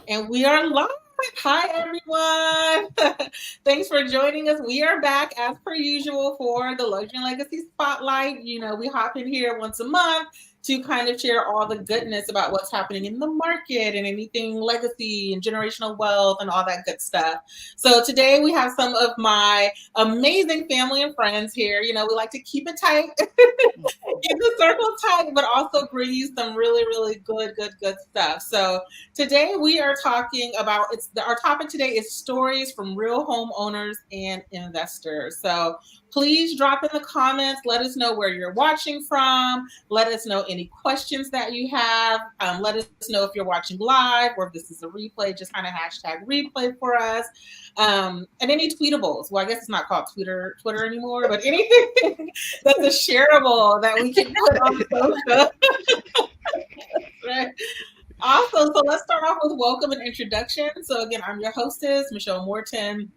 And we are live. Hi, everyone. Thanks for joining us. We are back as per usual for the Luxury and Legacy Spotlight. We hop in here once a month to kind of share all the goodness about what's happening in the market and anything legacy and generational wealth and all that good stuff. So today we have some of my amazing family and friends here. We like to keep it tight, keep the circle tight, but also bring you some really, really good stuff. So today we are talking about our topic today is stories from real homeowners and investors. So please drop in the comments. Let us know where you're watching from. Let us know any questions that you have. Let us know if you're watching live or if this is a replay. Just kind of hashtag replay for us. And any tweetables. Well, I guess it's not called Twitter anymore, but anything that's a shareable that we can put on social. Right. Awesome. So let's start off with welcome and introduction. So again, I'm your hostess, Michelle Morton.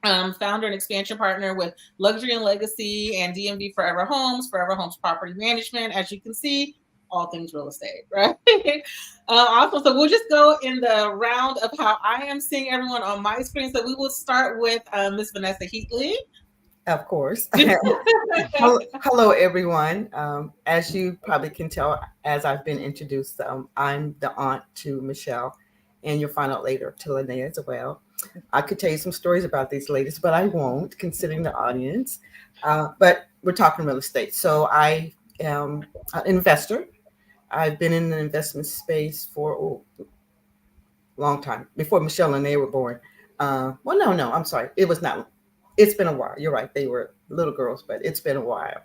Founder and expansion partner with Luxury and Legacy and DMV Forever Homes Property Management. As you can see, all things real estate, right? Awesome. So we'll just go in the round of how I am seeing everyone on my screen. So we will start with Ms. Vanessa Heatley. Of course. Hello, everyone. As you probably can tell, as I've been introduced, I'm the aunt to Michelle, and you'll find out later to Linnea as well. I could tell you some stories about these ladies, but I won't, considering the audience. But we're talking real estate. So I am an investor. I've been in the investment space for a long time, before Michelle and they were born. No, I'm sorry. It's been a while. You're right. They were little girls, but it's been a while.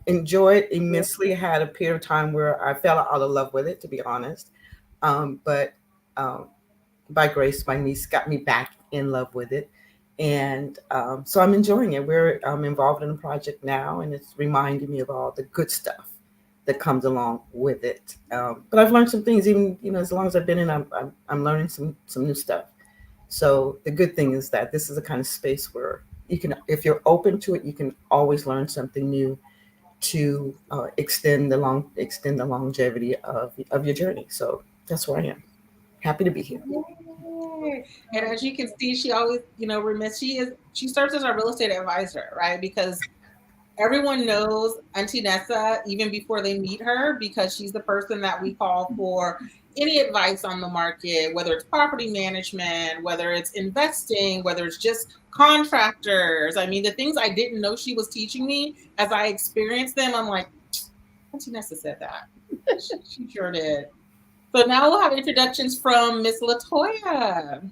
Enjoyed immensely. Had a period of time where I fell out of love with it, to be honest. But by grace, my niece got me back in love with it. And so I'm enjoying it. We're involved in a project now, and it's reminding me of all the good stuff that comes along with it. But I've learned some things, even, as long as I've been in, I'm learning some new stuff. So the good thing is that this is a kind of space where you can, if you're open to it, you can always learn something new to extend the longevity of your journey. So that's where I am. Happy to be here. Yay. And as you can see, she always, she serves as our real estate advisor, right? Because everyone knows Auntie Nessa even before they meet her, because she's the person that we call for any advice on the market, whether it's property management, whether it's investing, whether it's just contractors. I mean, the things I didn't know she was teaching me, as I experienced them, I'm like, Auntie Nessa said that. She sure did. So now we'll have introductions from Miss Latoya.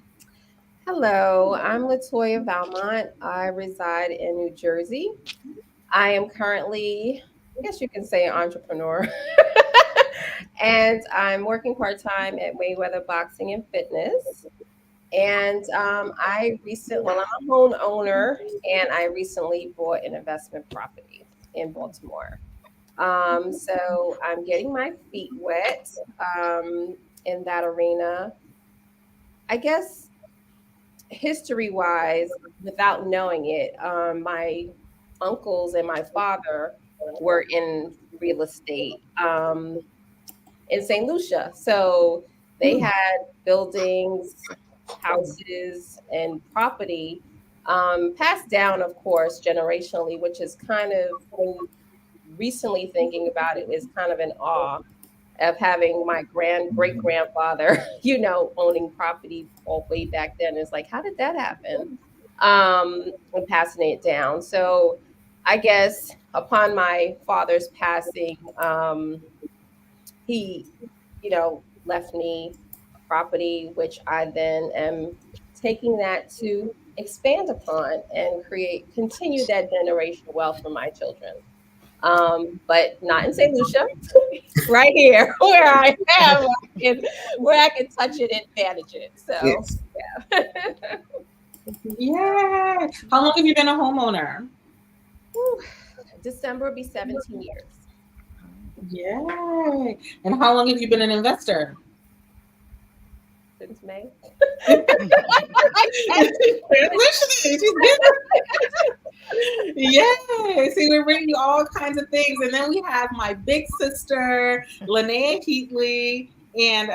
Hello, I'm Latoya Valmont. I reside in New Jersey. I am currently, I guess you can say, an entrepreneur. And I'm working part-time at Mayweather Boxing and Fitness. And I'm a homeowner, and I recently bought an investment property in Baltimore. So I'm getting my feet wet in that arena. I guess history-wise, without knowing it, my uncles and my father were in real estate in St. Lucia. So they had buildings, houses, and property passed down, of course, generationally, which is kind of, when recently thinking about it, is kind of an awe of having my great grandfather, owning property all the way back then. It's like, how did that happen? And passing it down. So I guess upon my father's passing, he, left me property, which I then am taking that to expand upon and continue that generational wealth for my children. But not in St. Lucia, right here where I am, where I can touch it and manage it. So, Yes. yeah. Yeah. How long have you been a homeowner? December will be 17 years. Yay. And how long have you been an investor? Since May. Yay. See, we're bringing you all kinds of things. And then we have my big sister, Linnea Heatley. And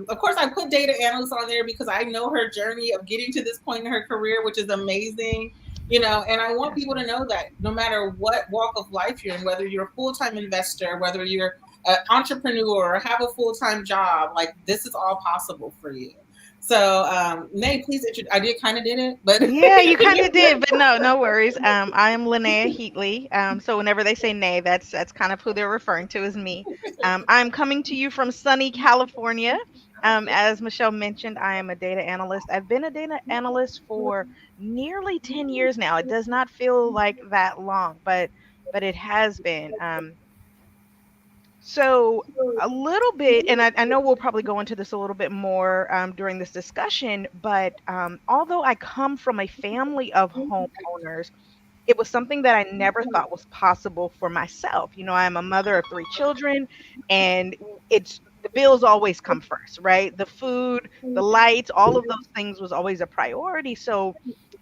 of course, I put data analyst on there because I know her journey of getting to this point in her career, which is amazing. And I want people to know that no matter what walk of life you're in, whether you're a full-time investor, whether you're an entrepreneur or have a full-time job, like this is all possible for you. So, Nay, please I did kind of did it, but Yeah, you kind of did, but no, no worries. I am Linnea Heatley. So whenever they say Nay, that's kind of who they're referring to as me. I'm coming to you from sunny California. As Michelle mentioned, I am a data analyst. I've been a data analyst for nearly 10 years now. It does not feel like that long, but it has been. So a little bit, and I know we'll probably go into this a little bit more during this discussion, but although I come from a family of homeowners, it was something that I never thought was possible for myself. I'm a mother of three children, and it's the bills always come first, right? The food, the lights, all of those things was always a priority. So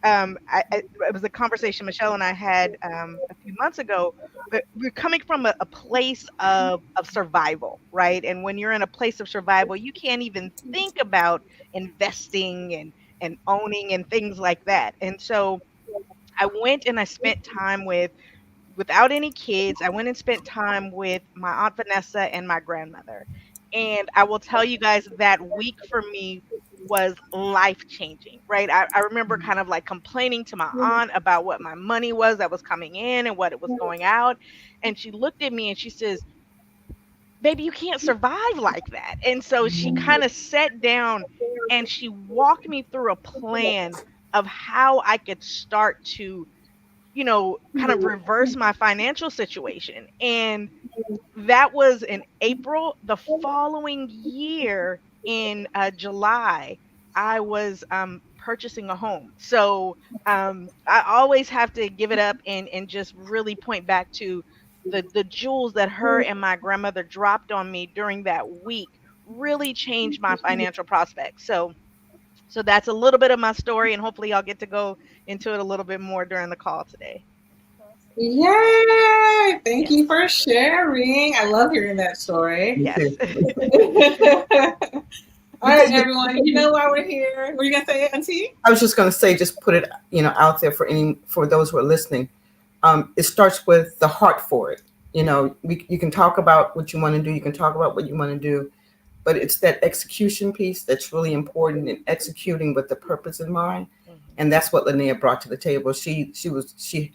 it was a conversation Michelle and I had a few months ago. But we're coming from a place of survival, right? And when you're in a place of survival, you can't even think about investing and owning and things like that. And so I went and I spent time without any kids. I went and spent time with my Aunt Vanessa and my grandmother. And I will tell you guys that week for me was life changing, right? I remember kind of like complaining to my aunt about what my money was that was coming in and what it was going out. And she looked at me and she says, "Baby, you can't survive like that." And so she kind of sat down and she walked me through a plan of how I could start to kind of reverse my financial situation. And that was in April. The following year in July, I was purchasing a home. So I always have to give it up and just really point back to the jewels that her and my grandmother dropped on me during that week really changed my financial prospects. So that's a little bit of my story, and hopefully I'll get to go into it a little bit more during the call today. yay! Thank Yes. you for sharing. I love hearing that story. Me Yes. too. All right, Because everyone. You know why we're here. Were you gonna say it, Auntie? I was just going to say, just put it, out there for those who are listening. It starts with the heart for it. You can talk about what you want to do. You can talk about what you want to do, but it's that execution piece that's really important in executing with the purpose in mind. Mhm. And that's what Linnea brought to the table. She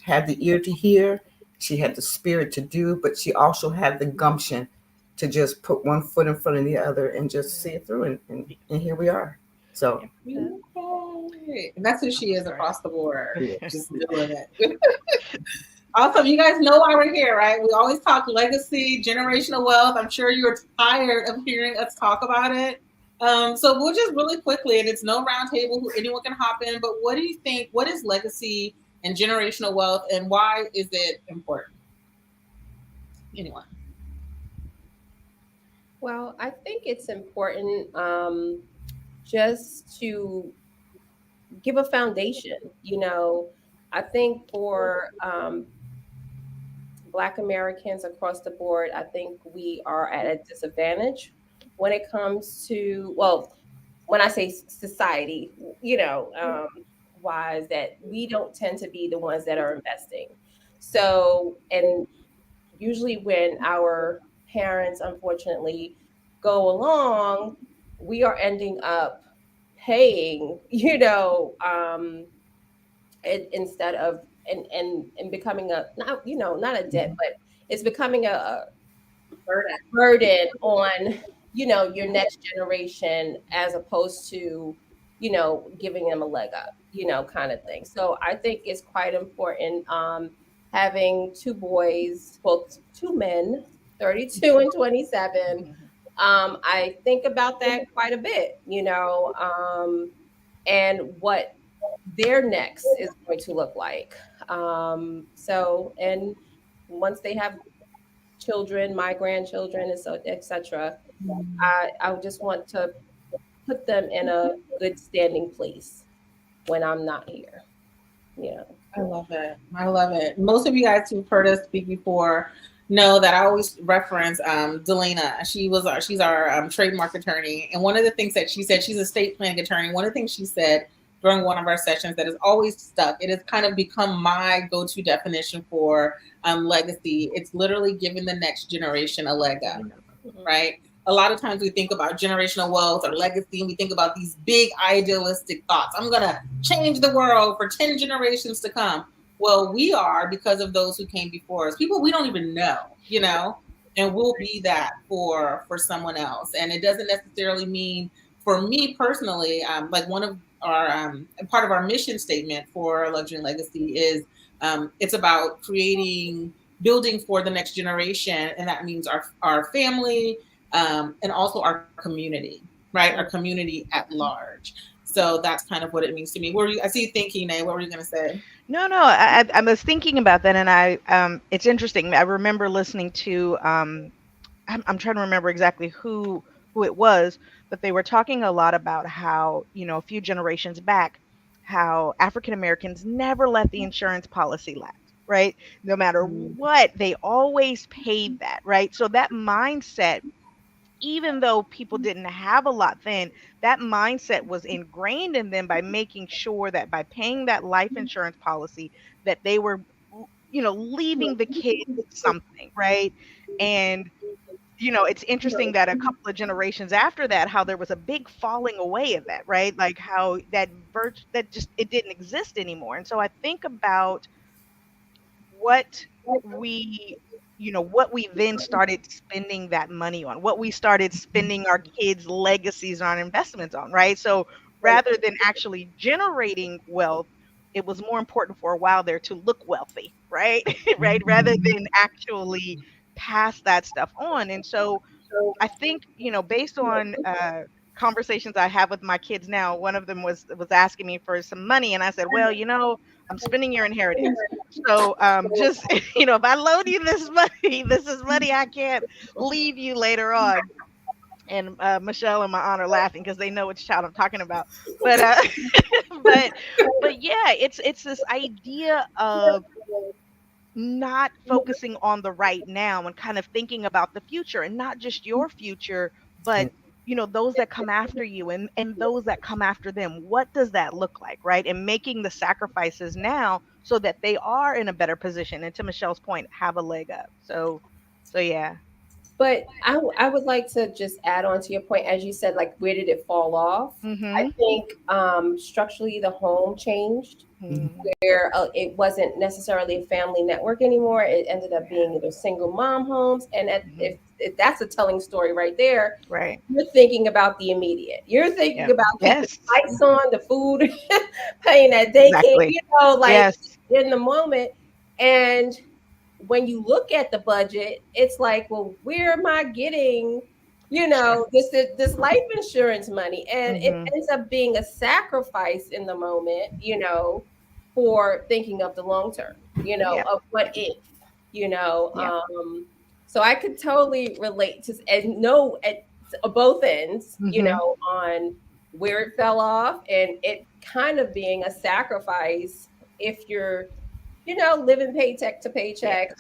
had the ear to hear, she had the spirit to do, but she also had the gumption to just put one foot in front of the other and just see it through. And here we are. So Yeah. Yay. And that's who she is Sorry. across the board. yeah. Just doing it. Awesome. You guys know why we're here, right? We always talk legacy, generational wealth. I'm sure you're tired of hearing us talk about it. So we'll just really quickly, and it's no round table who anyone can hop in, but what do you think? What is legacy and generational wealth, and why is it important? Anyone? Well, I think it's important just to give a foundation. I think for Black Americans across the board, I think we are at a disadvantage when it comes to, well, when I say society, wise, that we don't tend to be the ones that are investing. So, and usually when our parents unfortunately go along, we are ending up paying, instead of and becoming a, not not a debt, but it's becoming a burden on your next generation, as opposed to giving them a leg up, kind of thing. So I think it's quite important, having two boys, well, two men, 32 and 27. Mhm. I think about that quite a bit, and what their next is going to look like. So, and once they have children, my grandchildren, and so etc., I would just want to put them in a good standing place when I'm not here. You know. I love it. I love it. Most of you guys who've heard us speak before know that I always reference Delana. She's our trademark attorney, and one of the things that she said, she's a estate planning attorney. One of the things she said during one of our sessions that has always stuck. It has kind of become my go-to definition for legacy. It's literally giving the next generation a leg up, right? A lot of times we think about generational wealth or legacy, and we think about these big idealistic thoughts. I'm gonna change the world for 10 generations to come. Well, we are because of those who came before us, people we don't even know, and we'll be that for someone else. And it doesn't necessarily mean, for me personally, like one of our part of our mission statement for Luxury and Legacy is it's about building for the next generation, and that means our family, and also our community, right? Our community at large. So that's kind of what it means to me. I see you thinking, Nay, what were you going to say? No, I was thinking about that, and it's interesting. I remember listening to I'm trying to remember exactly who it was, but they were talking a lot about how, a few generations back, how African Americans never let the insurance policy lapse, right? No matter what, they always paid that, right? So that mindset, even though people didn't have a lot then, that mindset was ingrained in them by making sure that by paying that life insurance policy, that they were, leaving the kids something, right? And it's interesting that a couple of generations after that, how there was a big falling away of that, right? Like how that just it didn't exist anymore. And so I think about what we what we then started spending that money on, what we started spending our kids' legacies on, investments on, right? So rather than actually generating wealth, it was more important for a while there to look wealthy, right? Right, rather than actually pass that stuff on. And so I think, based on conversations I have with my kids now, one of them was asking me for some money, and I said, well, I'm spending your inheritance. So just, if I loan you this money, this is money I can't leave you later on. And Michelle and my aunt are laughing because they know which child I'm talking about. But but yeah, it's this idea of not focusing on the right now and kind of thinking about the future, and not just your future, but those that come after you, and those that come after them. What does that look like, right? And making the sacrifices now so that they are in a better position, and to Michelle's point, have a leg up. So yeah. But I would like to just add on to your point, as you said, like, where did it fall off? I think structurally the home changed, where it wasn't necessarily a family network anymore. It ended up being either single mom homes. And if that's a telling story right there, right? You're thinking about the immediate. You're thinking about keeping yes. the lights on, the food, paying that daycare, exactly. In the moment. And when you look at the budget, it's like, well, where am I getting, this life insurance money? And it ends up being a sacrifice in the moment, for thinking of the long term, of what if, so I could totally relate to and know at both ends, on where it fell off, and it kind of being a sacrifice if you're living paycheck to paycheck,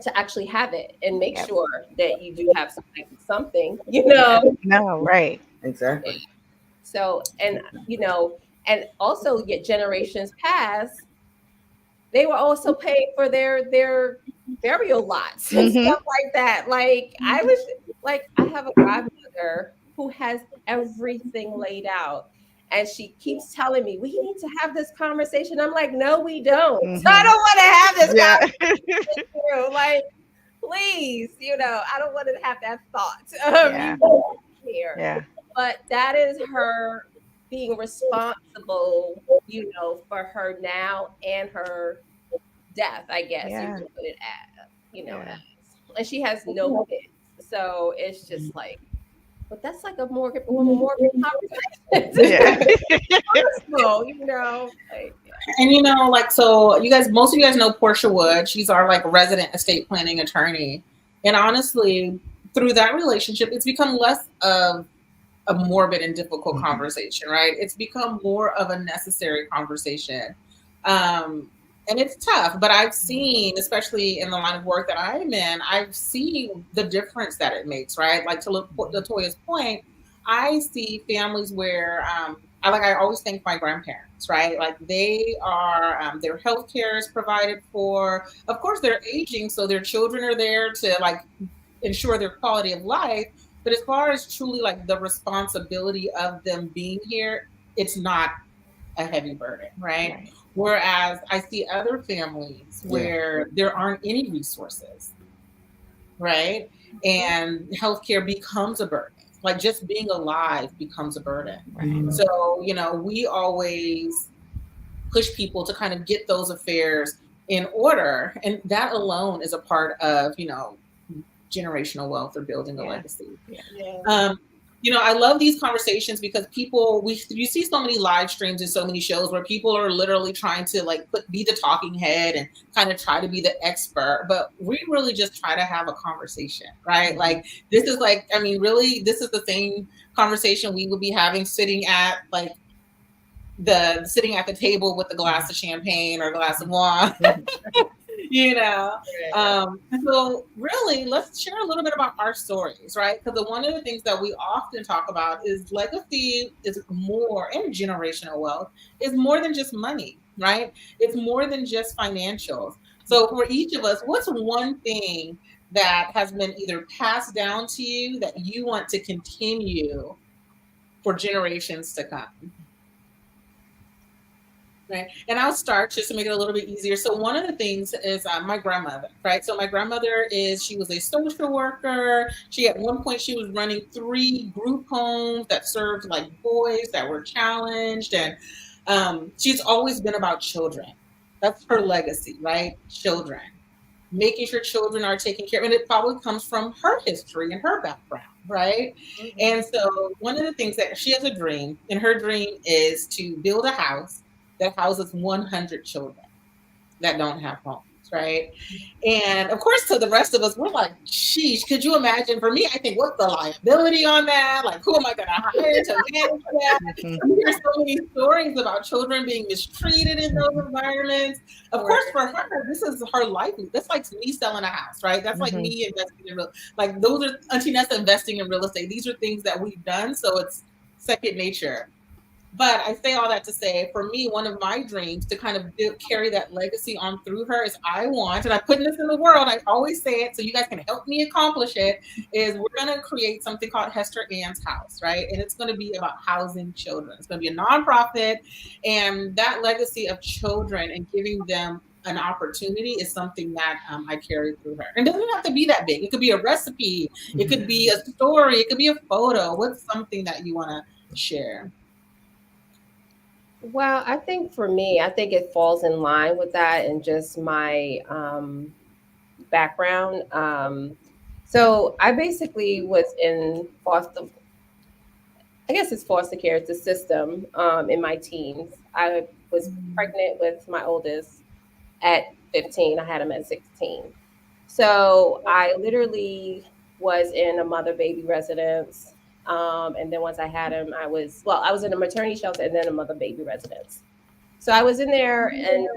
to actually have it and make sure that you do have something, No, right. Exactly. So, and also your generations past, they were also paying for their burial lots and stuff like that. Like, I have a godmother who has everything laid out. And she keeps telling me, we need to have this conversation. I'm like, no, we don't. I don't want to have this conversation. Like, please, I don't want to have that thought. You don't care. Yeah. But that is her being responsible, for her now and her death, I guess you could put it as, and she has no kids. So it's just like, but that's like a more conversation. Personal, And so most of you guys know Portia Wood. She's our resident estate planning attorney. And honestly, through that relationship, it's become less of a morbid and difficult conversation, right? It's become more of a necessary conversation. And it's tough, but I've seen, especially in the line of work that I'm in, I've seen the difference that it makes, right? Like to Latoya's point, I see families where I always thank my grandparents, right? Like they are their health care is provided for. Of course, they're aging, so their children are there to like ensure their quality of life. But as far as truly like the responsibility of them being here, it's not a heavy burden, right? Right. Whereas I see other families Yeah. where there aren't any resources, right? And healthcare becomes a burden. Like just being alive becomes a burden. Mhm. So, we always push people to kind of get those affairs in order. And that alone is a part of, generational wealth or building a Yeah. legacy. Yeah. Um, I love these conversations because you see so many live streams and so many shows where people are literally trying to like be the talking head and kind of try to be the expert, but we really just try to have a conversation, right? Like this is like, I mean, really, this is the same conversation we would be having sitting at the table with a glass of champagne or a glass of wine. you know. So really, let's share a little bit about our stories, right? Because one of the things that we often talk about is legacy is more, and generational wealth is more than just money, right? It's more than just financials. So for each of us, what's one thing that has been either passed down to you that you want to continue for generations to come? Right. And I'll start just to make it a little bit easier. So one of the things is my grandmother, right? So my grandmother she was a social worker. At one point, she was running 3 group homes that served like boys that were challenged. And she's always been about children. That's her legacy, right? Children. Making sure children are taken care of. And it probably comes from her history and her background, right? And so one of the things that she has a dream, and her dream is to build a house that houses 100 children that don't have homes, right? And of course, to the rest of us, we're like, sheesh, could you imagine? For me, I think, what's the liability on that? Like, who am I going to hire to manage that? We hear so many stories about children being mistreated in those environments. Of course, for her, this is her livelihood. That's like me selling a house, right? That's like me investing in like those are Auntie Nessa investing in real estate. These are things that we've done, so it's second nature. But I say all that to say, for me, one of my dreams to kind of carry that legacy on through her is and I'm putting this in the world, I always say it so you guys can help me accomplish it, is we're going to create something called Hester Ann's House, right? And it's going to be about housing children. It's going to be a nonprofit. And that legacy of children and giving them an opportunity is something that I carry through her. And it doesn't have to be that big. It could be a recipe. It could be a story. It could be a photo. What's something that you want to share? Well, I think for me, I think it falls in line with that and just my background. So I basically was in I guess it's foster care, it's a system in my teens. I was pregnant with my oldest at 15. I had him at 16. So I literally was in a mother baby residence. And then once I had him, I was in a maternity shelter and then a mother baby residence. So I was in there and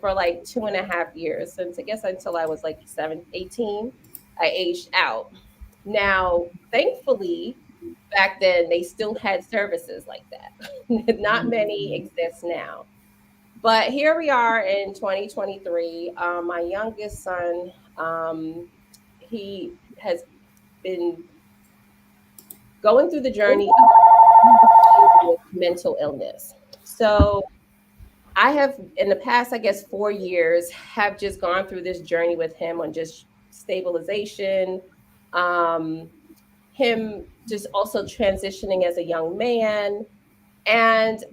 for like 2.5 years, since I guess until I was like 18, I aged out. Now, thankfully, back then they still had services like that. Not many exist now. But here we are in 2023. My youngest son, he has been going through the journey with mental illness. So I have, in the past, I guess, 4 years, have just gone through this journey with him on just stabilization, him just also transitioning as a young man. And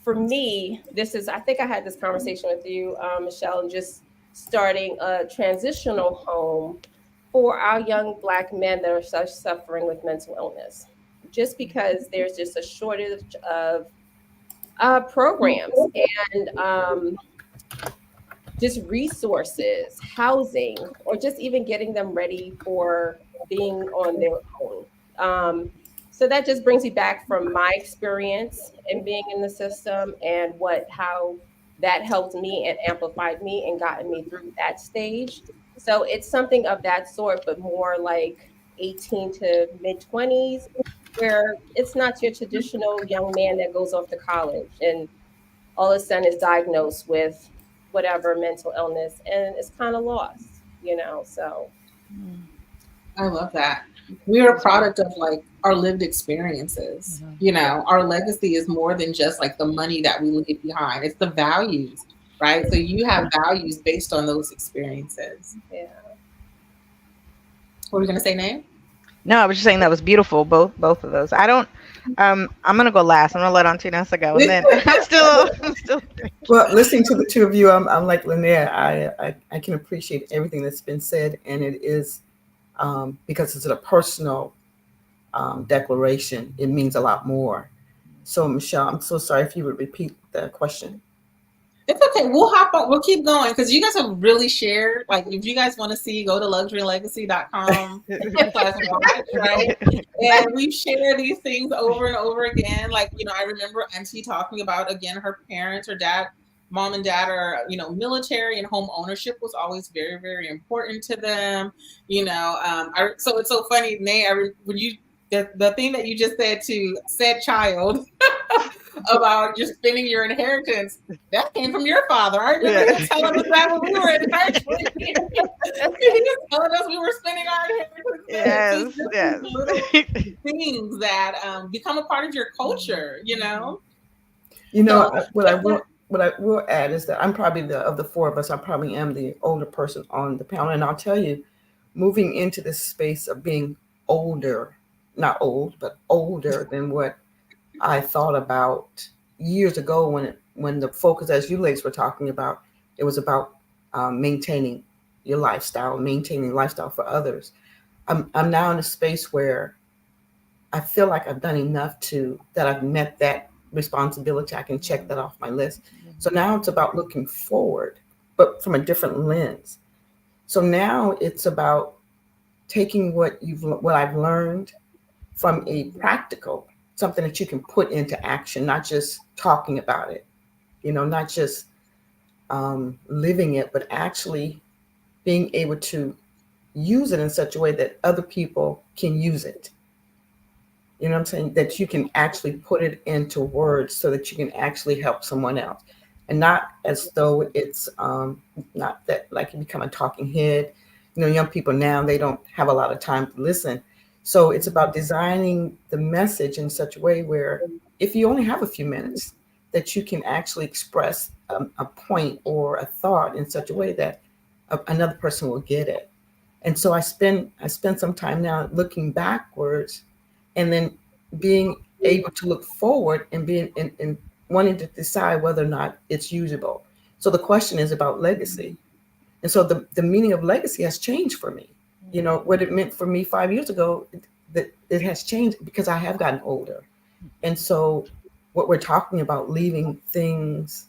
for me, I think I had this conversation with you, Michelle, and just starting a transitional home for our young Black men that are suffering with mental illness. Just because there's just a shortage of programs and just resources, housing, or just even getting them ready for being on their own. So that just brings me back from my experience in being in the system and how that helped me and amplified me and gotten me through that stage. So it's something of that sort, but more like 18 to mid 20s, where it's not your traditional young man that goes off to college and all of a sudden is diagnosed with whatever mental illness and it's kind of lost, you know? So I love that. We are a product of like our lived experiences. You know, our legacy is more than just like the money that we leave behind. It's the values, right? So you have values based on those experiences. yeah. What were you gonna say, Name? No, I was just saying that was beautiful. Both of those. I don't. I'm gonna go last. I'm gonna let Antinessa go, and then I'm still. Well, listening to the two of you, I'm like Linnea. I can appreciate everything that's been said, and it is because it's a personal declaration. It means a lot more. So, Michelle, I'm so sorry if you would repeat the question. It's okay. We'll hop on. We'll keep going because you guys have really shared. Like, if you guys want to see, go to luxurylegacy.com, right? And we've shared these things over and over again. Like, you know, I remember Auntie talking about, again, her parents, her dad, mom and dad are, you know, military, and home ownership was always very, very important to them. You know, so it's so funny, Nay, when you, the thing that you just said to said child about just spending your inheritance, that came from your father. I remember him telling us that when we were in high school. He was telling us we were spending our inheritance. Yes. Little things that become a part of your culture, you know? You know, so, what I will add is that I'm probably of the four of us, I probably am the older person on the panel. And I'll tell you, moving into this space of being older, not old, but older than what I thought about years ago when the focus, as you ladies were talking about, it was about maintaining your lifestyle, maintaining lifestyle for others. I'm now in a space where I feel like I've done enough that I've met that responsibility. I can check that off my list. So now it's about looking forward, but from a different lens. So now it's about taking what I've learned from a practical, something that you can put into action, not just talking about it, you know, not just living it, but actually being able to use it in such a way that other people can use it. You know what I'm saying? That you can actually put it into words so that you can actually help someone else. And not as though it's not that like you become a talking head. You know, young people now, they don't have a lot of time to listen. So it's about designing the message in such a way where if you only have a few minutes, that you can actually express a point or a thought in such a way that another person will get it. And so I spend some time now looking backwards and then being able to look forward and being and wanting to decide whether or not it's usable. So the question is about legacy. And so the meaning of legacy has changed for me. You know, what it meant for me 5 years ago, that it has changed because I have gotten older. And so what we're talking about, leaving things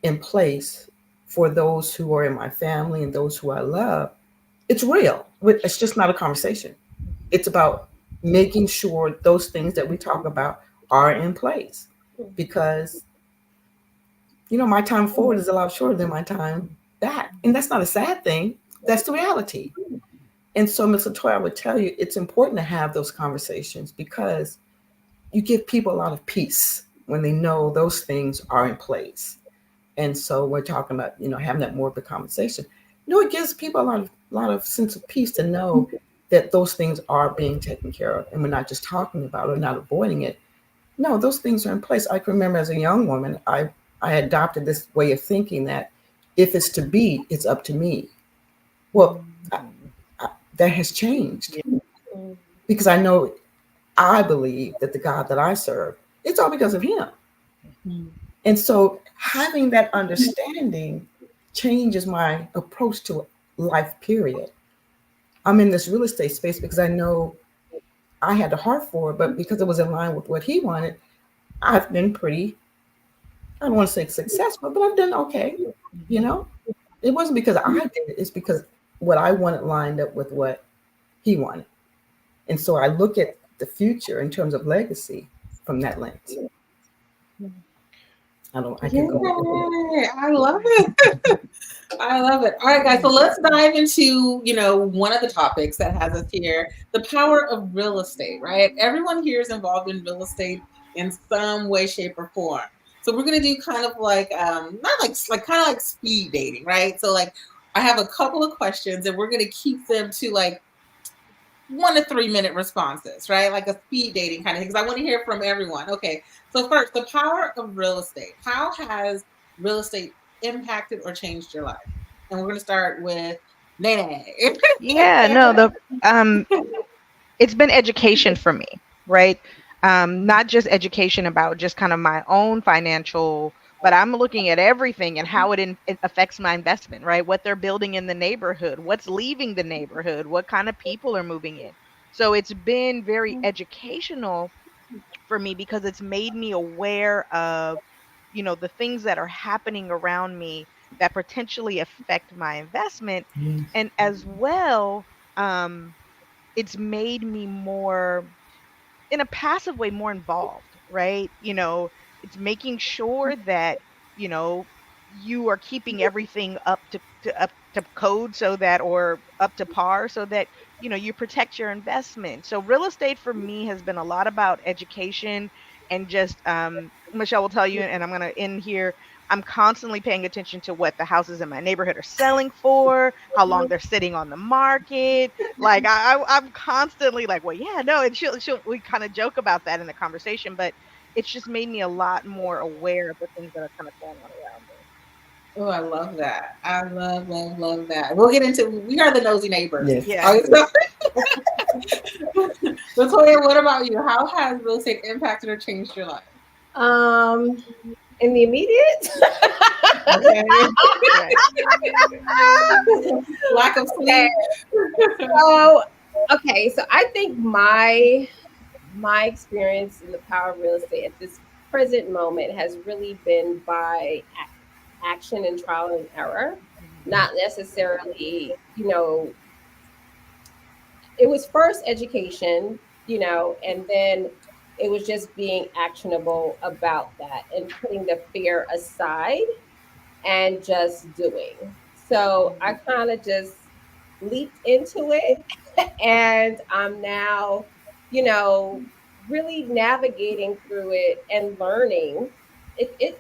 in place for those who are in my family and those who I love, it's real. It's just not a conversation. It's about making sure those things that we talk about are in place, because, you know, my time forward is a lot shorter than my time back. And that's not a sad thing. That's the reality. And so, Ms. Latoya, I would tell you, it's important to have those conversations because you give people a lot of peace when they know those things are in place. And so we're talking about, you know, having that more of a conversation. You know, it gives people a lot of sense of peace to know that those things are being taken care of, and we're not just talking about it or not avoiding it. No, those things are in place. I can remember as a young woman, I adopted this way of thinking that if it's to be, it's up to me. Well, that has changed because I believe that the God that I serve, it's all because of him. And so having that understanding changes my approach to life, period. I'm in this real estate space because I know I had the heart for it, but because it was in line with what he wanted, I've been pretty, I don't want to say successful, but I've done okay. You know, it wasn't because I did it, it's because what I wanted lined up with what he wanted. And so I look at the future in terms of legacy from that lens. I can go. Yay, I love it. I love it. All right, guys. So let's dive into, one of the topics that has us here, the power of real estate, right? Everyone here is involved in real estate in some way, shape, or form. So we're gonna do kind of like not like kind of like speed dating, right? So like I have a couple of questions and we're gonna keep them to like 1 to 3 minute responses, right? Like a speed dating kind of thing. Because I want to hear from everyone. Okay. So first, the power of real estate. How has real estate impacted or changed your life? And we're going to start with Nene. Yeah, no, it's been education for me, right? Not just education about just kind of my own financial, but I'm looking at everything and how it affects my investment, right? What they're building in the neighborhood, what's leaving the neighborhood, what kind of people are moving in. So it's been very educational for me because it's made me aware of, the things that are happening around me that potentially affect my investment. Yes. And as well, um, it's made me more, in a passive way, more involved, right? It's making sure that, you know, you are keeping everything up to code, so that, or up to par, so that, you protect your investment. So real estate for me has been a lot about education, and just Michelle will tell you, and I'm going to end here, I'm constantly paying attention to what the houses in my neighborhood are selling for, how long they're sitting on the market. Like I'm constantly like, well, yeah, no, and she'll we kind of joke about that in the conversation, but it's just made me a lot more aware of the things that are kind of going on around me. Oh, I love that. I love, love, love that. We'll get into, we are the nosy neighbors. Yes. Yeah. All right, Latoya, what about you? How has real estate impacted or changed your life? Um, in the immediate. Okay. Right. Lack of Okay. sleep. So, okay, so I think my experience in the power of real estate at this present moment has really been by action and trial and error, not necessarily, it was first education, and then it was just being actionable about that and putting the fear aside and just doing. So I kind of just leaped into it and I'm now, you know, really navigating through it and learning. It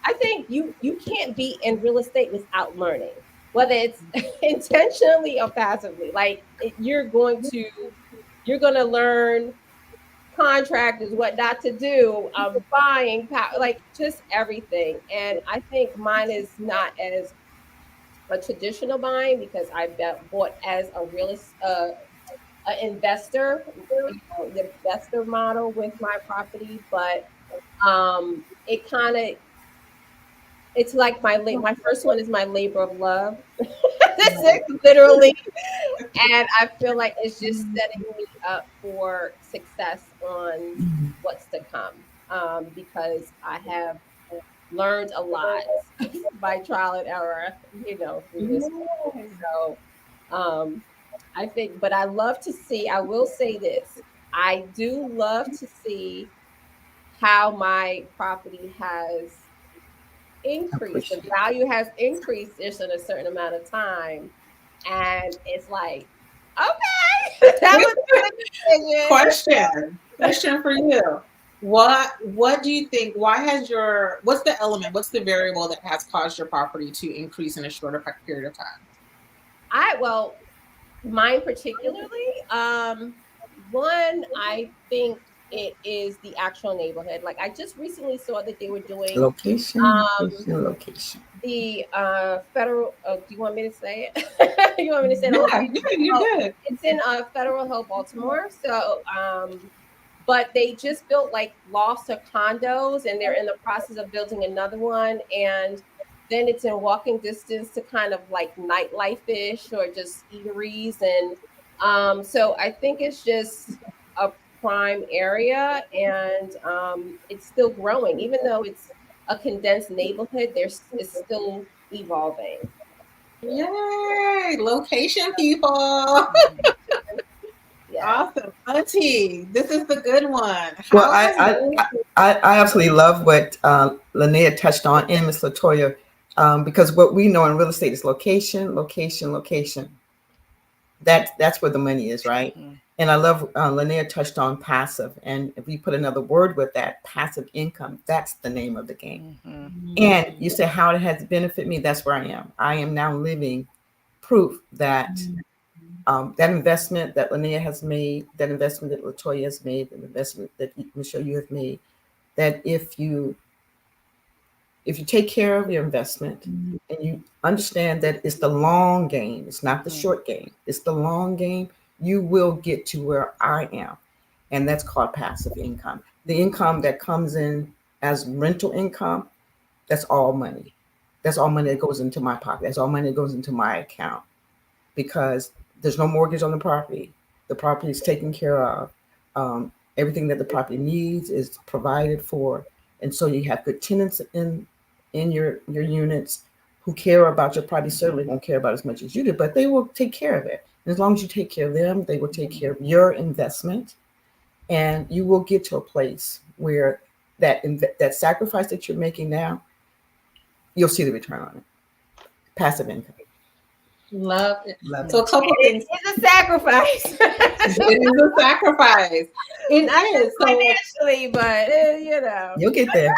I think you can't be in real estate without learning, whether it's intentionally or passively. Like you're going to learn contractors, what not to do, buying power, like just everything. And I think mine is not as a traditional buying because bought as a an investor, the investor model with my property. But it kind of it's like my first one is my labor of love. This is literally, and I feel like it's just setting me up for success on Mhm. what's to come. Because I have learned a lot by trial and error, through this whole. Yay. So I think, but I love to see, I will say this, I do love to see how my property has increased. The Appreciate. value has increased just in a certain amount of time. And it's like, okay, that was a good decision. Question for you. What do you think? What's the element? What's the variable that has caused your property to increase in a shorter period of time? Well, mine particularly, one, I think it is the actual neighborhood. Like I just recently saw that they were doing Location, um location, location. the federal, do you want me to say it? You want me to say the whole Yeah, thing? you're Oh, good. it's in Federal Hill, Baltimore. So but they just built like loft of condos and they're in the process of building another one. And then it's in walking distance to kind of like nightlife ish or just eateries. And so I think it's just a prime area and it's still growing, even though it's a condensed neighborhood, it's still evolving. Yeah. Yay! Location people. Yes. Awesome. Auntie, this is the good one. Well, How has real estate I absolutely love what Linnea touched on and Miss Latoya, because what we know in real estate is location, location, location. That's where the money is, right? Mhm. And I love Linnea touched on passive, and if we put another word with that, passive income, that's the name of the game. Mhm. And you said how it has benefited me. That's where I am. I am now living proof that that investment that Linnea has made, that investment that Latoya has made, the investment that Michelle you have made, that if you take care of your investment and you understand that it's the long game, it's not the short game, it's the long game, you will get to where I am. And that's called passive income. The income that comes in as rental income, that's all money. That's all money that goes into my pocket. That's all money that goes into my account because there's no mortgage on the property. The property is taken care of. Everything that the property needs is provided for, and so you have good tenants in your units who care about your property. Certainly won't care about as much as you do, but they will take care of it. And as long as you take care of them, they will take care of your investment, and you will get to a place where that sacrifice that you're making now, you'll see the return on it. Passive income. Love it. Love So it. a couple things. It's a sacrifice. It is a sacrifice. It Not is. just financially, but you know. You'll get there.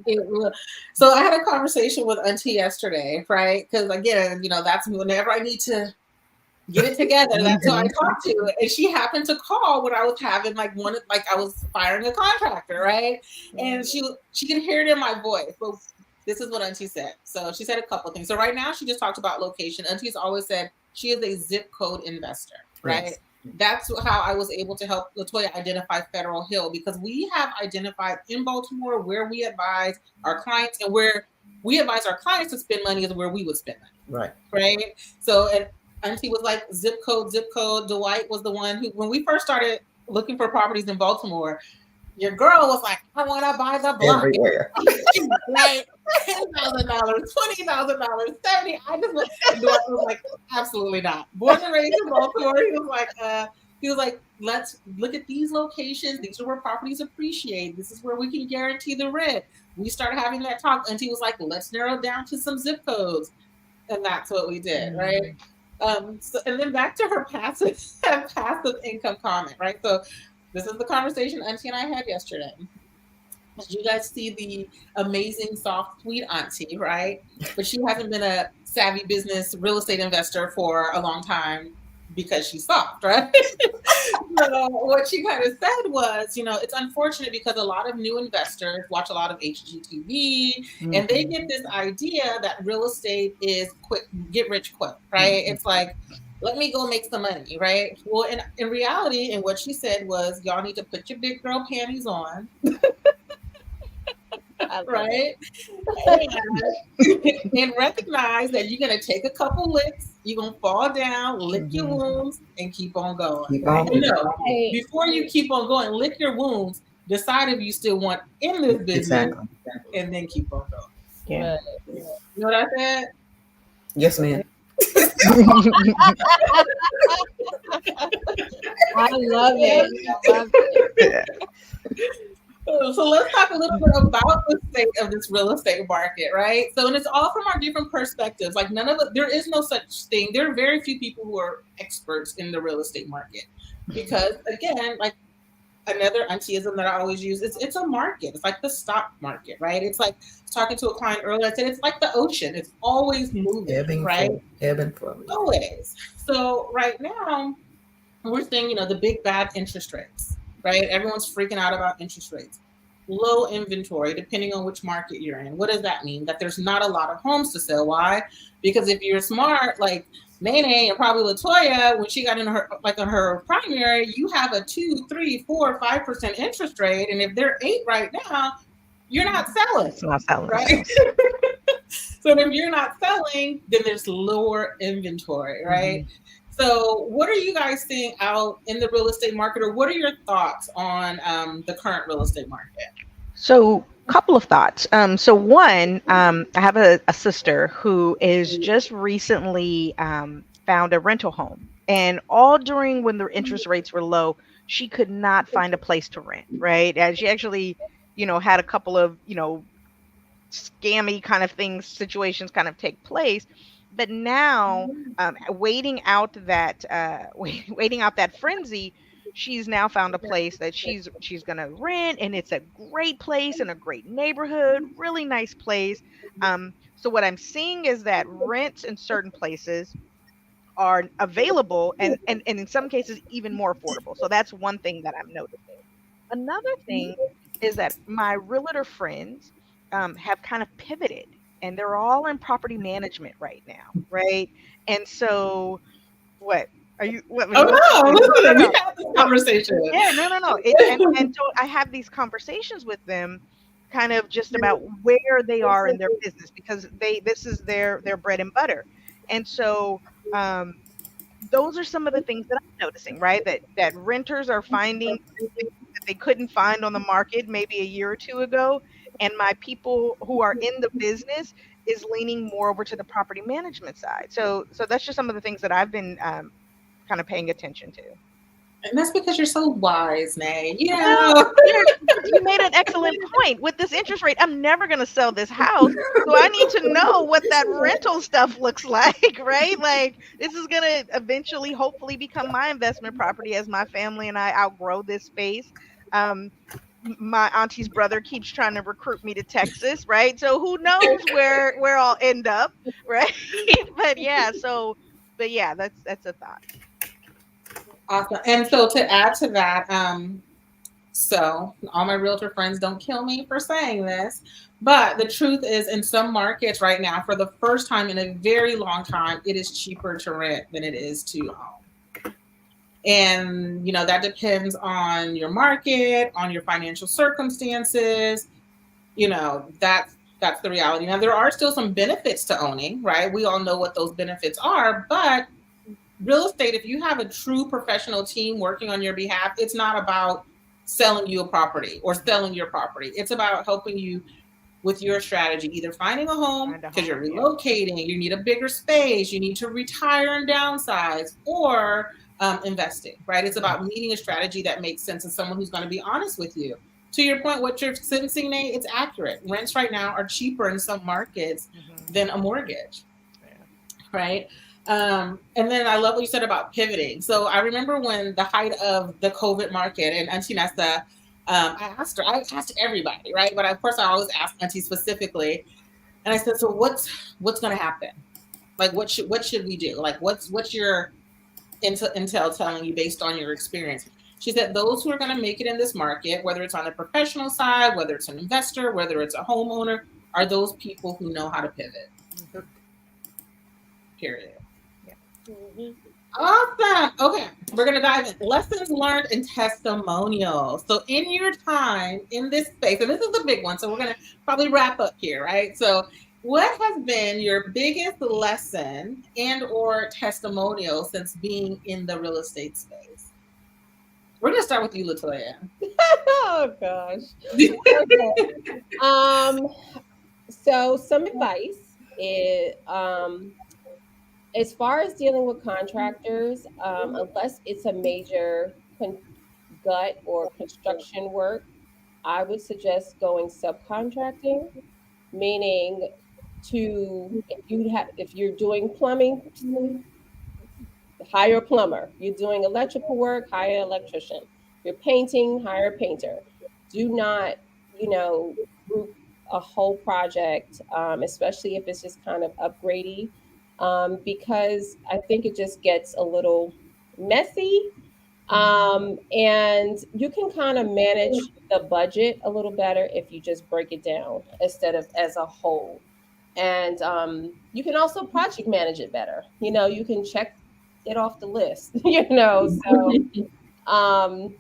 It will. So I had a conversation with Auntie yesterday, right? Because again, that's whenever I need to get it together. That's who I talked to, and she happened to call when I was having like I was firing a contractor, right? And she could hear it in my voice. But this is what Auntie said. So she said a couple things. So right now she just talked about location. Auntie's always said she is a zip code investor, right? Yes. That's how I was able to help Latoya identify Federal Hill, because we have identified in Baltimore where we advise our clients, and where we advise our clients to spend money is where we would spend money. Right. So, and Auntie was like, zip code. Dwight was the one who, when we first started looking for properties in Baltimore, your girl was like, I want to buy the block. Everywhere. Like $10,000, $20,000, 70. I just Dwight was like, absolutely not. Born and raised in Baltimore, he was like, let's look at these locations. These are where properties appreciate. This is where we can guarantee the rent. We started having that talk. Auntie was like, let's narrow it down to some zip codes. And that's what we did, right? So, and then back to her passive income comment, right? So this is the conversation Auntie and I had yesterday. Did you guys see the amazing soft, sweet Auntie, right? But she hasn't been a savvy business real estate investor for a long time because she's soft, right? So what she kind of said was, it's unfortunate because a lot of new investors watch a lot of HGTV, and they get this idea that real estate is quick, get rich quick, right? It's like, let me go make some money, right? Well, in reality, and what she said was, y'all need to put your big girl panties on. Right? And recognize that you're going to take a couple licks, you're going to fall down, lick your wounds, and keep on going. Keep on going. Before you keep on going, lick your wounds, decide if you still want in this business, and then keep on going. Yeah. You know what I said? Yes, ma'am. I love it. So let's talk a little bit about the state of this real estate market, right? So, and it's all from our different perspectives. Like there is no such thing. There are very few people who are experts in the real estate market, because again, like another auntie-ism that I always use, it's a market. It's like the stock market, right? It's like talking to a client earlier, I said it's like the ocean. It's always moving, right? Ebb and flow. Always. So right now we're seeing, the big bad interest rates. Right? Everyone's freaking out about interest rates. Low inventory, depending on which market you're in. What does that mean? That there's not a lot of homes to sell. Why? Because if you're smart, like Nene and probably Latoya, when she got in her primary, you have a 2, 3, 4, 5% interest rate. And if they're 8 right now, you're not selling. It's not selling. Right? So if you're not selling, then there's lower inventory, right? Mm-hmm. So what are you guys seeing out in the real estate market, or what are your thoughts on the current real estate market? So a couple of thoughts. So one, I have a sister who is just recently found a rental home, and all during when the interest rates were low, she could not find a place to rent, right? And she actually had a couple of, scammy kind of things, situations kind of take place. But now, waiting out that waiting out that frenzy, she's now found a place that she's gonna rent, and it's a great place in a great neighborhood, really nice place. So what I'm seeing is that rents in certain places are available, and in some cases even more affordable. So that's one thing that I'm noticing. Another thing is that my realtor friends have kind of pivoted, and they're all in property management right now, right? And so, what are you? What? Oh What no, no, listen, we no. had this No, conversation. yeah, no. And so I have these conversations with them, kind of just about where they are in their business, because this is their bread and butter. And so, um, those are some of the things that I'm noticing, right? That renters are finding things that they couldn't find on the market maybe a year or two ago, and my people who are in the business is leaning more over to the property management side. So that's just some of the things that I've been kind of paying attention to. And that's because you're so wise, Nay. Well, you made an excellent point. With this interest rate, I'm never going to sell this house. So I need to know what that rental stuff looks like, right? Like, this is going to eventually, hopefully, become my investment property as my family and I outgrow this space. Um, my auntie's brother keeps trying to recruit me to Texas, right? So who knows where I'll end up, right? But yeah, that's a thought. Awesome. And so to add to that, so all my realtor friends, don't kill me for saying this, but the truth is, in some markets right now, for the first time in a very long time, it is cheaper to rent than it is to own. And that depends on your market, on your financial circumstances. That's the reality. Now, there are still some benefits to owning, right? We all know what those benefits are, but real estate, if you have a true professional team working on your behalf, it's not about selling you a property or selling your property. It's about helping you with your strategy, either finding a home because you're relocating, you need a bigger space, you need to retire and downsize, or investing, right? It's about meeting a strategy that makes sense and someone who's going to be honest with you. To your point, what you're sensing, Nate, it's accurate. Rents right now are cheaper in some markets than a mortgage, right? And then I love what you said about pivoting. So I remember when the height of the COVID market, and Auntie Nessa, I asked everybody, right? But of course, I always ask Auntie specifically. And I said, so what's going to happen? Like, what should we do? Like, what's your intel telling you based on your experience? She said, those who are going to make it in this market, whether it's on the professional side, whether it's an investor, whether it's a homeowner, are those people who know how to pivot. Period. Awesome. Okay, we're going to dive in. Lessons learned and testimonials. So in your time in this space, and this is the big one, so we're going to probably wrap up here, right? So what has been your biggest lesson and or testimonial since being in the real estate space? We're going to start with you, Latoya. Oh, gosh. Okay. So some advice is, as far as dealing with contractors, unless it's a major gut or construction work, I would suggest going subcontracting, meaning if you're doing plumbing, hire a plumber. You're doing electrical work, hire an electrician. You're painting, hire a painter. Do not, group a whole project, especially if it's just kind of upgradey, because I think it just gets a little messy. And you can kind of manage the budget a little better if you just break it down instead of as a whole. And you can also project manage it better. You can check it off the list. So um,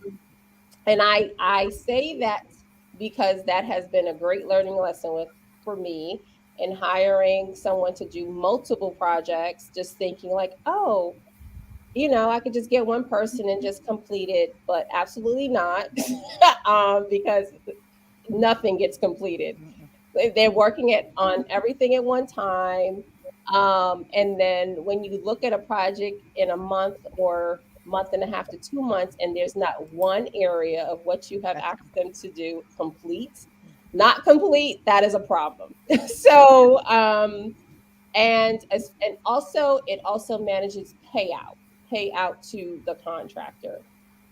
and I say that because that has been a great learning lesson for me in hiring someone to do multiple projects, just thinking like, oh, I could just get one person and just complete it, but absolutely not, because nothing gets completed. They're working on everything at one time. And then when you look at a project in a month or month and a half to 2 months, and there's not one area of what you have asked them to do not complete, that is a problem. So, and also it also manages payout to the contractor.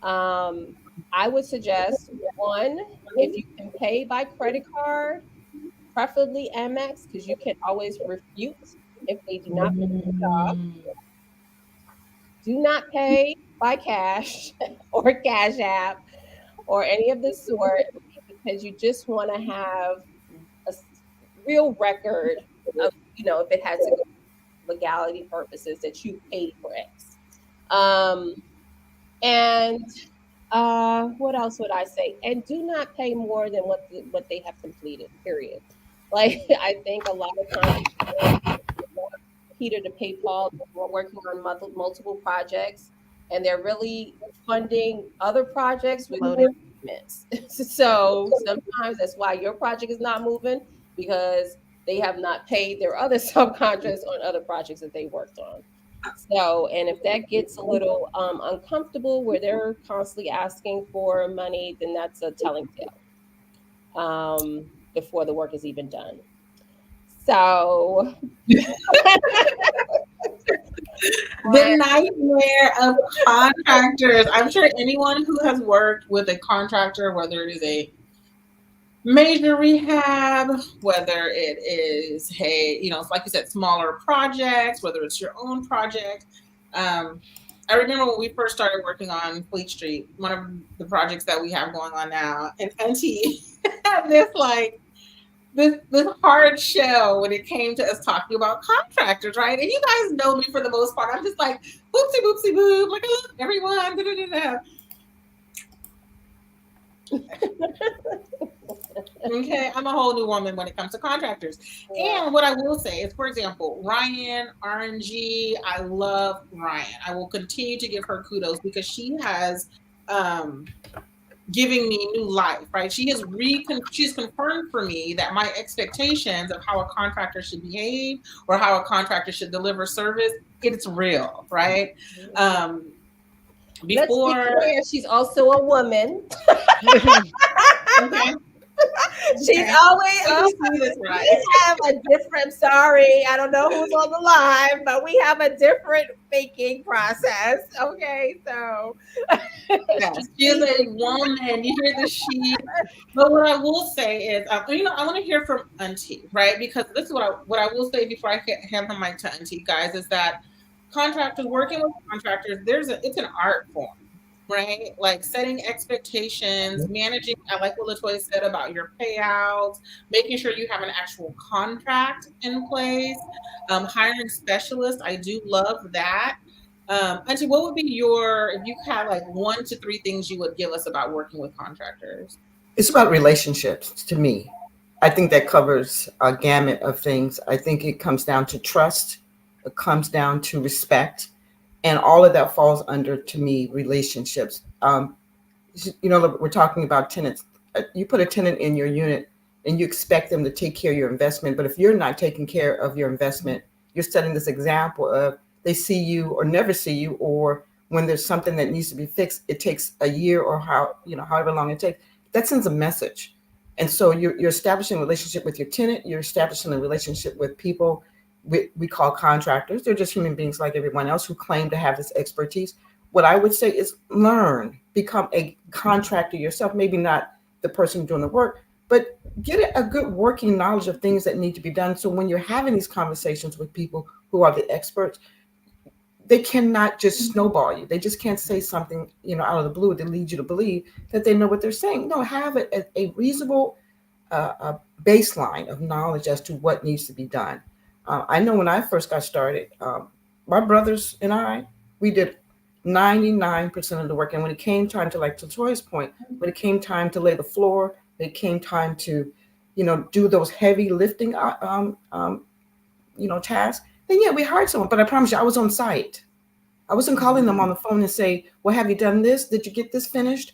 I would suggest one, if you can pay by credit card, preferably Amex, because you can always refute if they do not finish the job. Do not pay by cash or Cash App or any of the sort, because you just want to have a real record of, if it had to go legality purposes, that you paid for X. And what else would I say? And do not pay more than what they have completed. Period. Like I think a lot of times Peter to pay Paul, we're working on multiple projects, and they're really funding other projects with payments. So sometimes that's why your project is not moving, because they have not paid their other subcontractors on other projects that they worked on. So, and if that gets a little uncomfortable where they're constantly asking for money, then that's a telling tale before the work is even done. So, the nightmare of contractors. I'm sure anyone who has worked with a contractor, whether it is a major rehab, whether it is, hey, it's like you said, smaller projects, whether it's your own project. I remember when we first started working on Fleet Street, one of the projects that we have going on now, and Auntie had this hard shell when it came to us talking about contractors, right? And you guys know me for the most part. I'm just like, boopsie boopsie boop, like I love everyone. Da, da, da, da. Okay, I'm a whole new woman when it comes to contractors. Yeah. And what I will say is, for example, Ryan, RNG, I love Ryan. I will continue to give her kudos because she has giving me new life, right? She's confirmed for me that my expectations of how a contractor should behave or how a contractor should deliver service, it's real, right? Before, let's be clear, she's also a woman. Okay. She's always we have a different, sorry, I don't know who's on the line, but we have a different baking process. Okay, so yes, she is a woman. You hear the she. But what I will say is, I want to hear from Auntie, right? Because this is what I will say before I hand the mic to Auntie, guys, is that contractors, working with contractors, it's an art form. Right? Like setting expectations, managing, I like what LaToya said about your payouts, making sure you have an actual contract in place, hiring specialists. I do love that. Auntie, what would be if you had like 1 to 3 things you would give us about working with contractors? It's about relationships to me. I think that covers a gamut of things. I think it comes down to trust. It comes down to respect. And all of that falls under, to me, relationships. We're talking about tenants. You put a tenant in your unit and you expect them to take care of your investment. But if you're not taking care of your investment, you're setting this example of they see you or never see you, or when there's something that needs to be fixed, it takes a year or however long it takes. That sends a message. And so you're establishing a relationship with your tenant. You're establishing a relationship with people we call contractors. They're just human beings like everyone else who claim to have this expertise. What I would say is become a contractor yourself, maybe not the person doing the work, but get a good working knowledge of things that need to be done. So when you're having these conversations with people who are the experts, they cannot just snowball you. They just can't say something, out of the blue that leads you to believe that they know what they're saying. No, have a reasonable baseline of knowledge as to what needs to be done. I know when I first got started, my brothers and I, we did 99% of the work. And when it came time to, like to Troy's point, when it came time to lay the floor, it came time to, do those heavy lifting, tasks, then yeah, we hired someone. But I promise you, I was on site. I wasn't calling them on the phone and say, well, have you done this? Did you get this finished?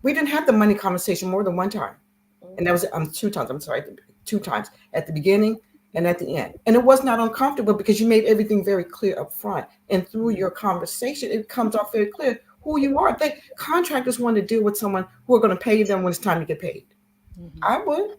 We didn't have the money conversation more than one time. And that was 2 times. I'm sorry, 2 times. At the beginning, and at the end. And it was not uncomfortable because you made everything very clear up front. And through your conversation, it comes off very clear who you are. They contractors want to deal with someone who are going to pay them when it's time to get paid. I would.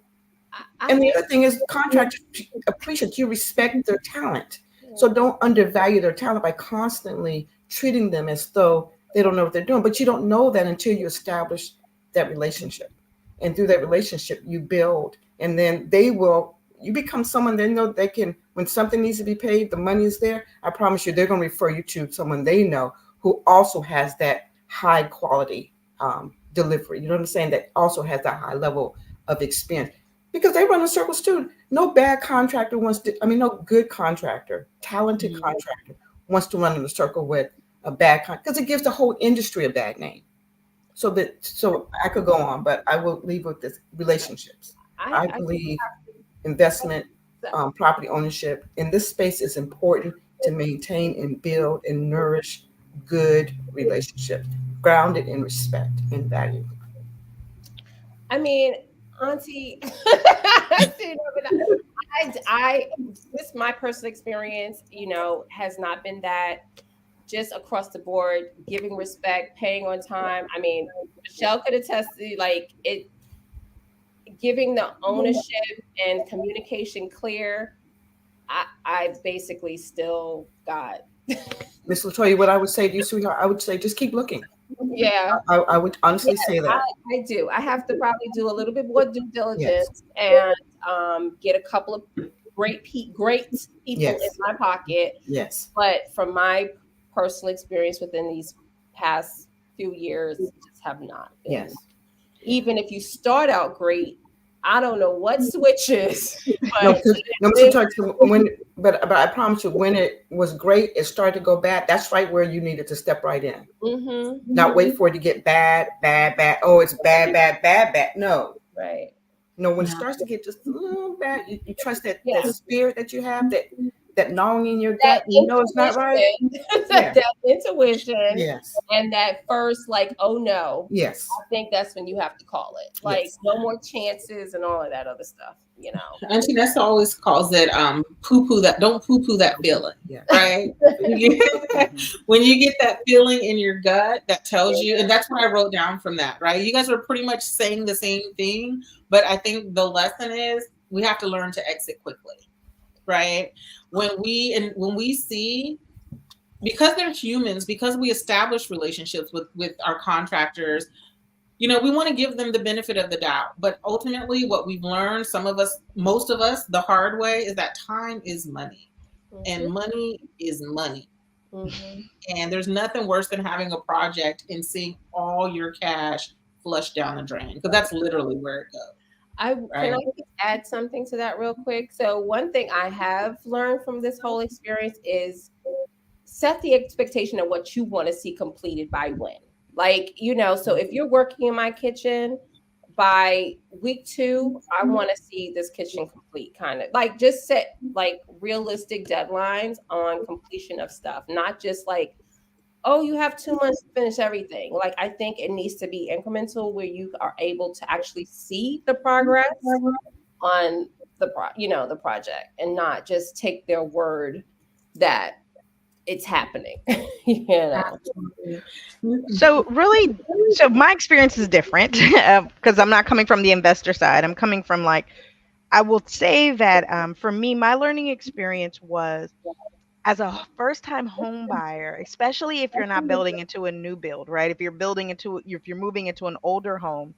I And the think other thing is contractors appreciate you respect their talent. So don't undervalue their talent by constantly treating them as though they don't know what they're doing. But you don't know that until you establish that relationship. And through that relationship, you build. And then you become someone they know they can, when something needs to be paid, the money is there. I promise you, they're going to refer you to someone they know who also has that high quality delivery. You know what I'm saying? That also has that high level of experience because they run in circles too. No bad contractor wants to, I mean, no good contractor, talented contractor wants to run in a circle with a bad contractor because it gives the whole industry a bad name. So I could go on, but I will leave with this relationships. I I believe investment, property ownership in this space is important to maintain and build and nourish good relationships grounded in respect and value. I mean, Auntie, I just my personal experience, has not been that just across the board, giving respect, paying on time. I mean, Michelle could attest to like it, giving the ownership and communication clear. I basically still got, Miss Latoya, what I would say to you, sweetheart, I would say just keep looking. yeah. I would honestly Yes, say that. I do. I have to probably do a little bit more due Yes, diligence and get a couple of great people in yes, my pocket. yes, But from my personal experience within these past few years, just have not been. yes. Even if you start out great, I don't know what switches, No, but no, Mr. Turk, but I promise you, when it was great, it started to go bad. That's right where you needed to step right in. mm-hmm, Not wait for it to get bad, bad, bad. Oh, it's bad, bad, bad, bad. No, right, no. When it starts to get just a little bad, you trust that yeah. spirit that you have, that gnawing in your That gut, and you know it's not right. intuition, Yeah. that intuition, Yes. and that first like, oh no, Yes. I think that's when you have to call it. Like Yes. no more chances and all of that other stuff. Auntie Nessa always calls it poo poo that, don't poo poo that feeling, Yeah. right? When you get that feeling in your gut that tells you, and that's what I wrote down from that, right? You guys were pretty much saying the same thing, but I think the lesson is we have to learn to exit quickly, right? When we see, because they're humans, because we establish relationships with our contractors, we want to give them the benefit of the doubt. But ultimately, what we've learned, some of us, most of us, the hard way, is that time is money, and Mm-hmm, money is money. mm-hmm. And there's nothing worse than having a project and seeing all your cash flush down the drain, because that's literally where it goes, I Can right? I just add something to that real quick? So one thing I have learned from this whole experience is set the expectation of what you want to see completed by when. Like, so if you're working in my kitchen, by week 2, I want to see this kitchen complete, kind of like just set like realistic deadlines on completion of stuff, not just like, oh, you have 2 months to finish everything. Like, I think it needs to be incremental where you are able to actually see the progress on the project and not just take their word that it's happening. you know. Absolutely. So really, so my experience is different because I'm not coming from the investor side. I'm coming from like, I will say that for me, my learning experience was as a first time home buyer, especially if you're not building into a new build, right? If you're moving into an older home,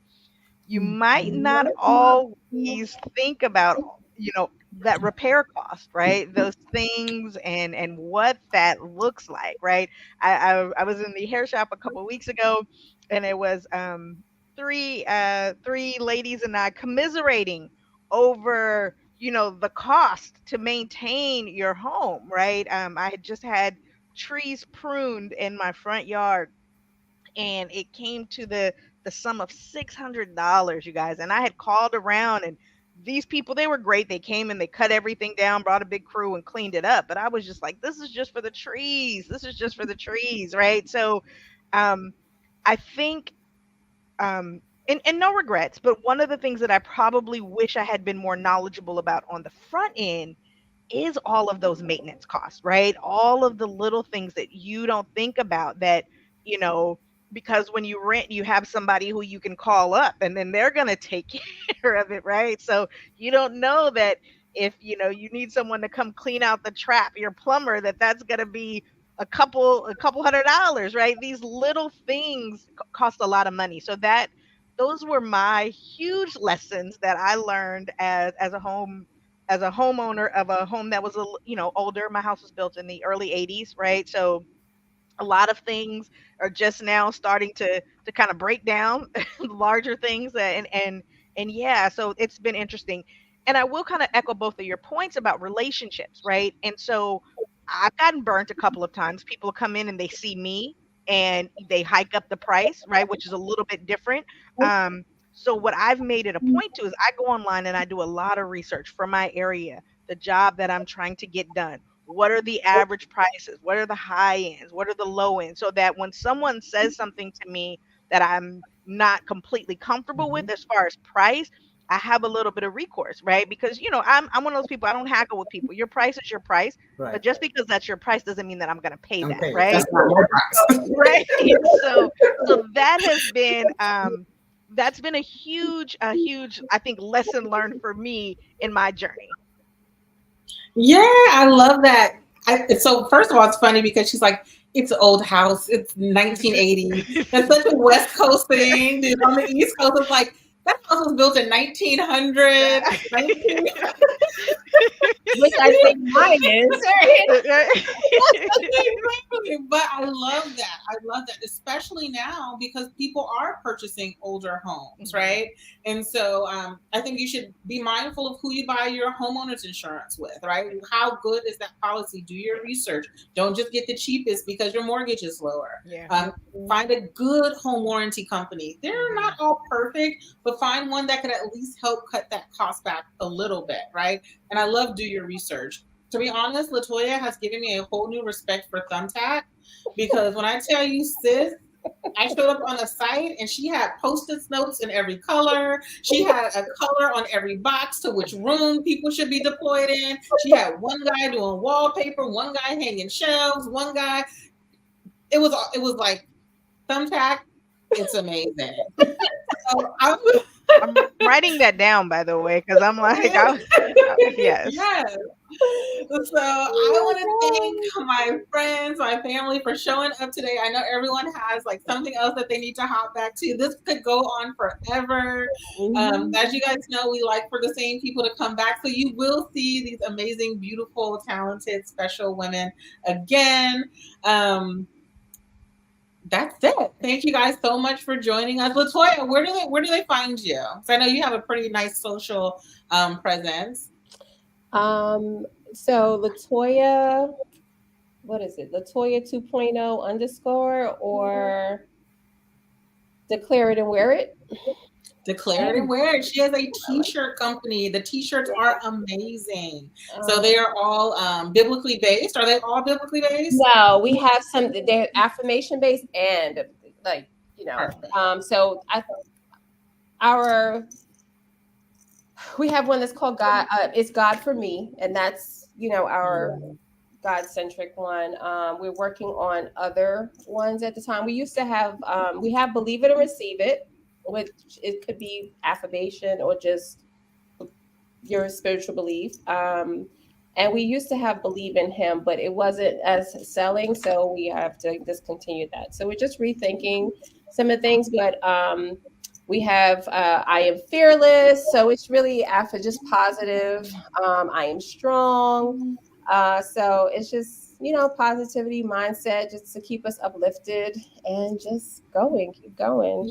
you might not always think about, you know, that repair cost, right? Those things and what that looks like, right? I was in the hair shop a couple of weeks ago, and it was three ladies and I commiserating over, you know, the cost to maintain your home, right? I had just had trees pruned in my front yard, and it came to the sum of $600, you guys. And I had called around, and these people, they were great. They came and they cut everything down, brought a big crew and cleaned it up. But I was just like, this is just for the trees. This is just for the trees, right? So, um, I think, and no regrets, but one of the things that I probably wish I had been more knowledgeable about on the front end is all of those maintenance costs, right? All of the little things that you don't think about that, you know, because when you rent, you have somebody who you can call up and then they're going to take care of it, right? So you don't know that if, you know, you need someone to come clean out the trap, your plumber, that's going to be a couple $100, right? These little things cost a lot of money. So those were my huge lessons that I learned as a homeowner of a home that was older. My house was built in the early 80s, right? So a lot of things are just now starting to kind of break down, larger things, and yeah, so it's been interesting. And I will kind of echo both of your points about relationships, right? And so I've gotten burnt a couple of times. People come in and they see me and they hike up the price, right? Which is a little bit different. So what I've made it a point to is I go online and I do a lot of research for my area, the job that I'm trying to get done. What are the average prices? What are the high ends? What are the low ends? So that when someone says something to me that I'm not completely comfortable with as far as price, I have a little bit of recourse, right? Because I'm one of those people. I don't haggle with people. Your price is your price, Right. but just because that's your price doesn't mean that I'm going to pay that, Okay, right? That's not my price. Right. So that has been that's been a huge I think lesson learned for me in my journey. Yeah, I love that. So first of all, it's funny because she's like, it's an old house. It's 1980. That's such a West Coast thing. Dude, on the East Coast, it's like, that house was built in 1900. Which I think mine is. Exactly. But I love that. I love that, especially now because people are purchasing older homes, right? And so I think you should be mindful of who you buy your homeowner's insurance with, right? How good is that policy? Do your research. Don't just get the cheapest because your mortgage is lower. Yeah. Find a good home warranty company. They're not all perfect, but find one that can at least help cut that cost back a little bit, right? And I love do your research. To be honest, Latoya has given me a whole new respect for Thumbtack because when I tell you, sis, I showed up on a site and she had Post-it notes in every color. She had a color on every box to which room people should be deployed in. She had one guy doing wallpaper, one guy hanging shelves, one guy. It was like Thumbtack. It's amazing. So I'm writing that down, by the way, because I'm like, yes. Yes. So I want to thank my friends, my family for showing up today. I know everyone has like something else that they need to hop back to. This could go on forever. As you guys know, we like for the same people to come back. So you will see these amazing, beautiful, talented, special women again. That's it. Thank you guys so much for joining us. Latoya, where do they find you? Because I know you have a pretty nice social presence. So Latoya, what is it? Latoya 2.0 underscore or declare it and wear it. Declare it and wear it. She has a t-shirt company. The t-shirts are amazing. So they are all biblically based. Are they all biblically based? No, we have some. They're affirmation based and like So we have one that's called God. It's God for Me, and that's our God-centric one. We're working on other ones at the time. We used to have we have Believe It or Receive It, which it could be affirmation or just your spiritual belief. And we used to have Believe in Him, but it wasn't as selling, so we have to discontinue that. So we're just rethinking some of the things, but we have I Am Fearless, so it's really after just positive. I Am Strong. So it's just, positivity mindset just to keep us uplifted and just keep going.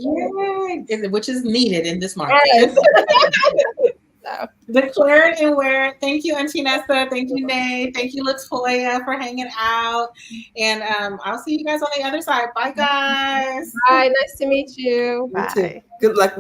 Yeah, which is needed in this market. Yes. So, declare it and wear it. Thank you, Auntie Nessa. Thank you, Nay. Thank you, Latoya, for hanging out. And I'll see you guys on the other side. Bye, guys. Bye. Nice to meet you. You too. Good luck.